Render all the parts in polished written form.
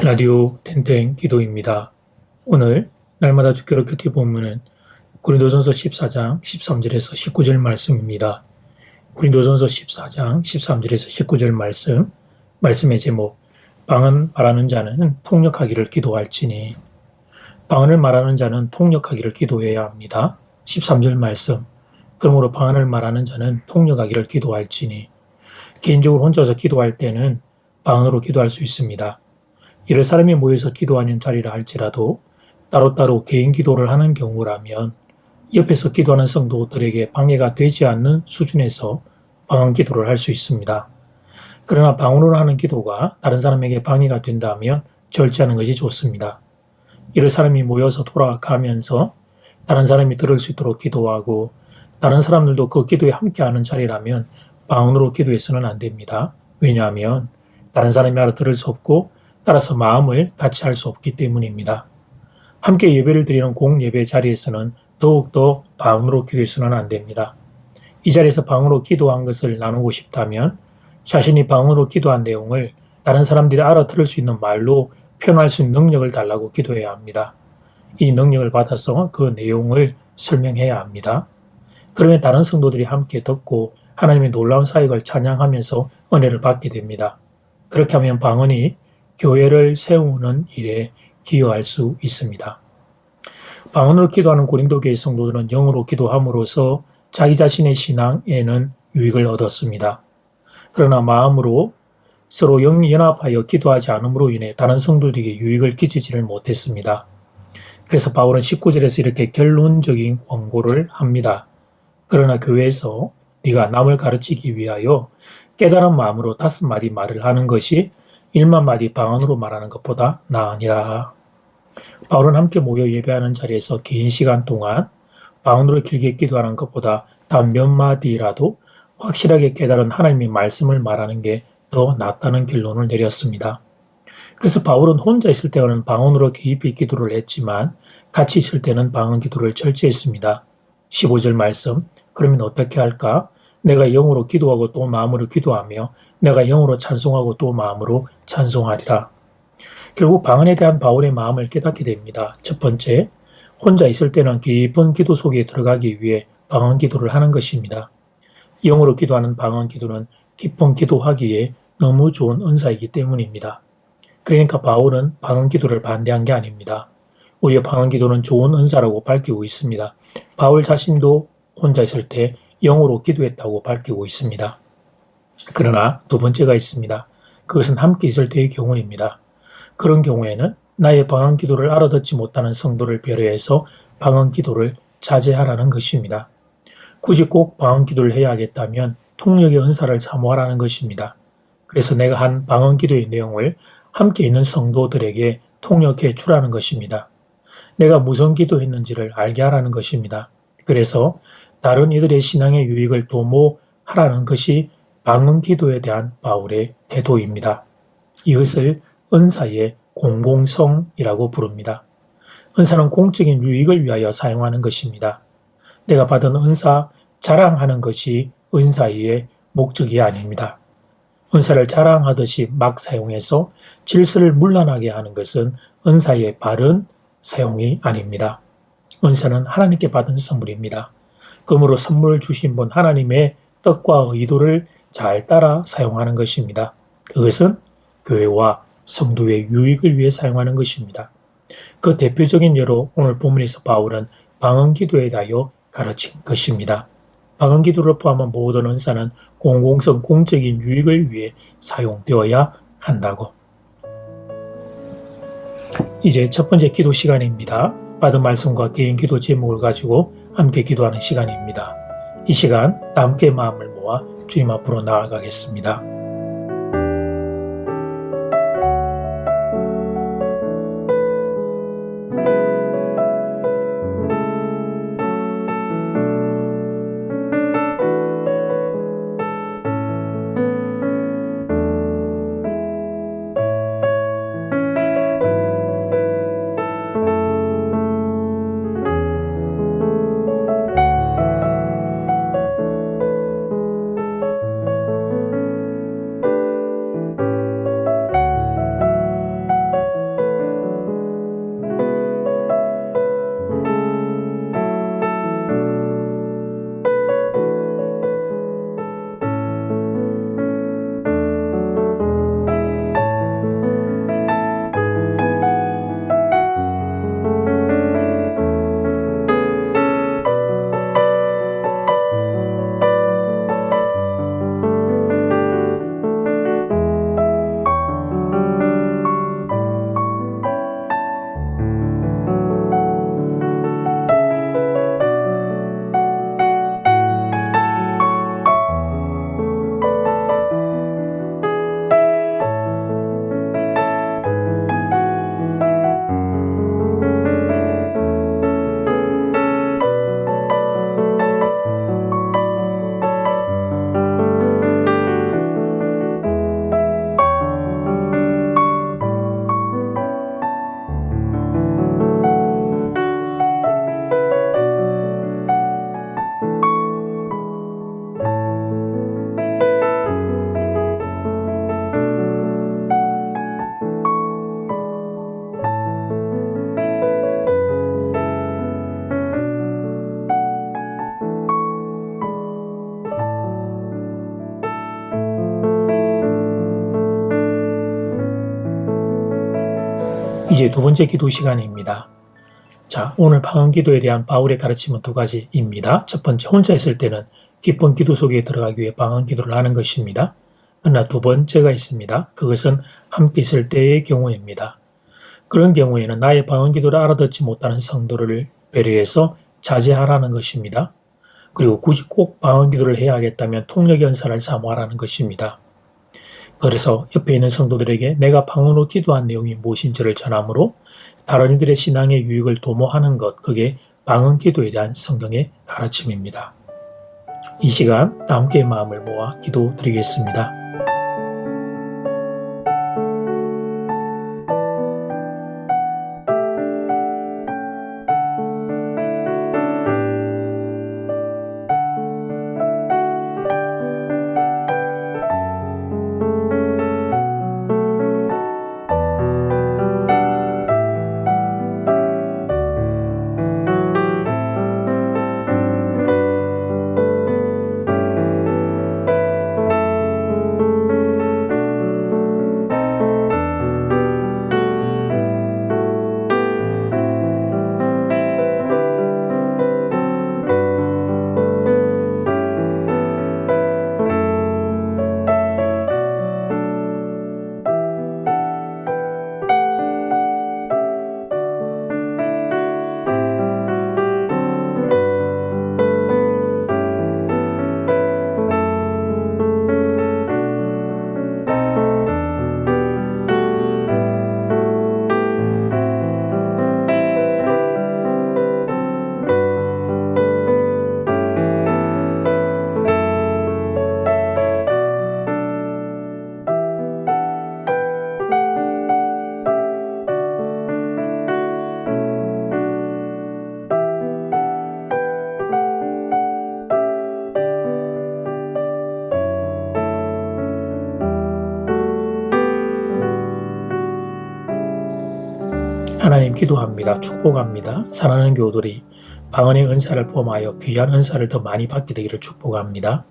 라디오 땡땡 기도입니다. 오늘 날마다 주기로 큐티 본문은 고린도전서 14장 13절에서 19절 말씀입니다. 고린도전서 14장 13절에서 19절 말씀의 제목, 방언 말하는 자는 통역하기를 기도할지니. 방언을 말하는 자는 통역하기를 기도해야 합니다. 13절 말씀, 그러므로 방언을 말하는 자는 통역하기를 기도할지니. 개인적으로 혼자서 기도할 때는 방언으로 기도할 수 있습니다. 여러 사람이 모여서 기도하는 자리라 할지라도 따로따로 개인 기도를 하는 경우라면 옆에서 기도하는 성도들에게 방해가 되지 않는 수준에서 방언 기도를 할 수 있습니다. 그러나 방언으로 하는 기도가 다른 사람에게 방해가 된다면 절제하는 것이 좋습니다. 여러 사람이 모여서 돌아가면서 다른 사람이 들을 수 있도록 기도하고 다른 사람들도 그 기도에 함께하는 자리라면 방언으로 기도해서는 안 됩니다. 왜냐하면 다른 사람이 알아들을 수 없고 따라서 마음을 같이 할 수 없기 때문입니다. 함께 예배를 드리는 공예배 자리에서는 더욱더 방언으로 기도해서는 안 됩니다. 이 자리에서 방언으로 기도한 것을 나누고 싶다면 자신이 방언으로 기도한 내용을 다른 사람들이 알아들을 수 있는 말로 표현할 수 있는 능력을 달라고 기도해야 합니다. 이 능력을 받아서 그 내용을 설명해야 합니다. 그러면 다른 성도들이 함께 듣고 하나님의 놀라운 사역을 찬양하면서 은혜를 받게 됩니다. 그렇게 하면 방언이 교회를 세우는 일에 기여할 수 있습니다. 방언으로 기도하는 고린도 교회 성도들은 영으로 기도함으로써 자기 자신의 신앙에는 유익을 얻었습니다. 그러나 마음으로 서로 영연합하여 기도하지 않음으로 인해 다른 성도들에게 유익을 끼치지를 못했습니다. 그래서 바울은 19절에서 이렇게 결론적인 권고를 합니다. 그러나 교회에서 네가 남을 가르치기 위하여 깨달은 마음으로 5마디 말을 하는 것이 1만 마디 방언으로 말하는 것보다 나으니라. 바울은 함께 모여 예배하는 자리에서 긴 시간 동안 방언으로 길게 기도하는 것보다 단 몇 마디라도 확실하게 깨달은 하나님의 말씀을 말하는 게 더 낫다는 결론을 내렸습니다. 그래서 바울은 혼자 있을 때는 방언으로 깊이 기도를 했지만 같이 있을 때는 방언 기도를 절제했습니다. 15절 말씀, 그러면 어떻게 할까? 내가 영으로 기도하고 또 마음으로 기도하며 내가 영으로 찬송하고 또 마음으로 찬송하리라. 결국 방언에 대한 바울의 마음을 깨닫게 됩니다. 첫 번째, 혼자 있을 때는 깊은 기도 속에 들어가기 위해 방언 기도를 하는 것입니다. 영으로 기도하는 방언 기도는 깊은 기도하기에 너무 좋은 은사이기 때문입니다. 그러니까 바울은 방언 기도를 반대한 게 아닙니다. 오히려 방언 기도는 좋은 은사라고 밝히고 있습니다. 바울 자신도 혼자 있을 때 영으로 기도했다고 밝히고 있습니다. 그러나 두 번째가 있습니다. 그것은 함께 있을 때의 경우입니다. 그런 경우에는 나의 방언 기도를 알아듣지 못하는 성도를 배려해서 방언 기도를 자제하라는 것입니다. 굳이 꼭 방언 기도를 해야 하겠다면 통역의 은사를 사모하라는 것입니다. 그래서 내가 한 방언 기도의 내용을 함께 있는 성도들에게 통역해 주라는 것입니다. 내가 무슨 기도했는지를 알게 하라는 것입니다. 그래서 다른 이들의 신앙의 유익을 도모하라는 것이 방언 기도에 대한 바울의 태도입니다. 이것을 은사의 공공성이라고 부릅니다. 은사는 공적인 유익을 위하여 사용하는 것입니다. 내가 받은 은사 자랑하는 것이 은사의 목적이 아닙니다. 은사를 자랑하듯이 막 사용해서 질서를 문란하게 하는 것은 은사의 바른 사용이 아닙니다. 은사는 하나님께 받은 선물입니다. 그러므로 선물 주신 분 하나님의 뜻과 의도를 잘 따라 사용하는 것입니다. 그것은 교회와 성도의 유익을 위해 사용하는 것입니다. 그 대표적인 예로 오늘 본문에서 바울은 방언 기도에 대하여 가르친 것입니다. 방언 기도를 포함한 모든 은사는 공공성, 공적인 유익을 위해 사용되어야 한다고. 이제 첫 번째 기도 시간입니다. 받은 말씀과 개인 기도 제목을 가지고 함께 기도하는 시간입니다. 이 시간 다 함께 마음을 모아 주님 앞으로 나아가겠습니다. 이제 두 번째 기도 시간입니다. 자, 오늘 방언 기도에 대한 바울의 가르침은 두 가지입니다. 첫 번째, 혼자 있을 때는 깊은 기도 속에 들어가기 위해 방언 기도를 하는 것입니다. 그러나 두 번째가 있습니다. 그것은 함께 있을 때의 경우입니다. 그런 경우에는 나의 방언 기도를 알아듣지 못하는 성도를 배려해서 자제하라는 것입니다. 그리고 굳이 꼭 방언 기도를 해야 하겠다면 통역 연사를 사모하라는 것입니다. 그래서 옆에 있는 성도들에게 내가 방언으로 기도한 내용이 무엇인지를 전함으로 다른 이들의 신앙의 유익을 도모하는 것, 그게 방언 기도에 대한 성경의 가르침입니다. 이 시간 다 함께 마음을 모아 기도드리겠습니다. 하나님 기도합니다. 축복합니다. 사랑하는 교우들이 방언의 은사를 포함하여 귀한 은사를 더 많이 받게 되기를 축복합니다.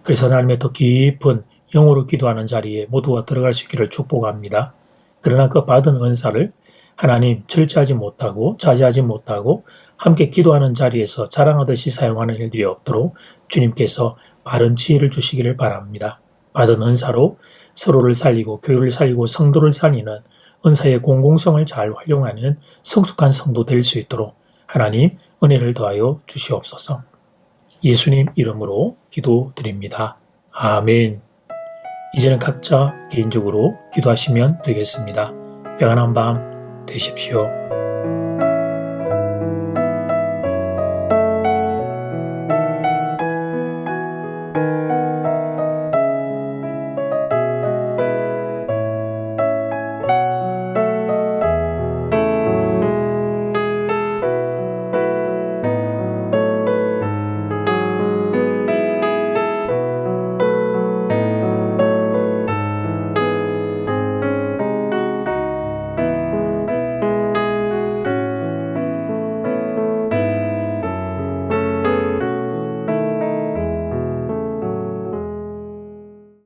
그래서 하나님의 더 깊은 영으로 기도하는 자리에 모두가 들어갈 수 있기를 축복합니다. 그러나 그 받은 은사를 하나님 절제하지 못하고 자제하지 못하고 함께 기도하는 자리에서 자랑하듯이 사용하는 일들이 없도록 주님께서 바른 지혜를 주시기를 바랍니다. 받은 은사로 서로를 살리고 교회를 살리고 성도를 살리는 은사의 공공성을 잘 활용하는 성숙한 성도 될 수 있도록 하나님 은혜를 더하여 주시옵소서. 예수님 이름으로 기도드립니다. 아멘. 이제는 각자 개인적으로 기도하시면 되겠습니다. 평안한 밤 되십시오.